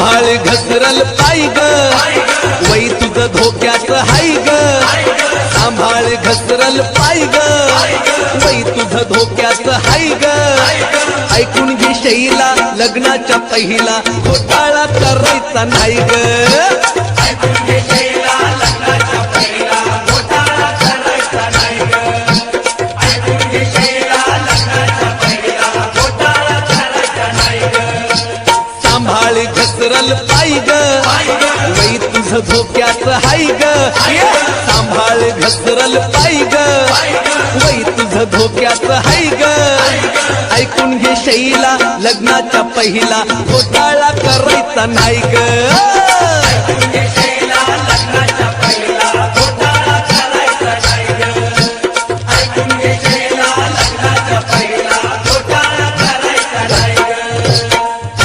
सांभाळ घसरल पाय ग वै तुझं धोक्यात हाय ग सांभाळ घसरल पाय ग वै तुझं धोक्यात हाय ग ऐकून घे शैला लग्नाच्या पहिला घोटाळा करायचा नाही ग ऐकून घे शैला लग्नाच्या पहिला घोटाळा करायचा नाही ग ऐकून घे शैला लग्नाच्या पहिला घोटाळा करायचा नाही ग सांभाळ घसरल पाय ग वै तुझं धोक्यात हाय ग सांभाळ घसरल पाय ग वै तुझं धोक्यात हाय ग ऐकून घे शैला लग्नाच्या पहिला घोटाळा करायचा नाही ग ऐकून घे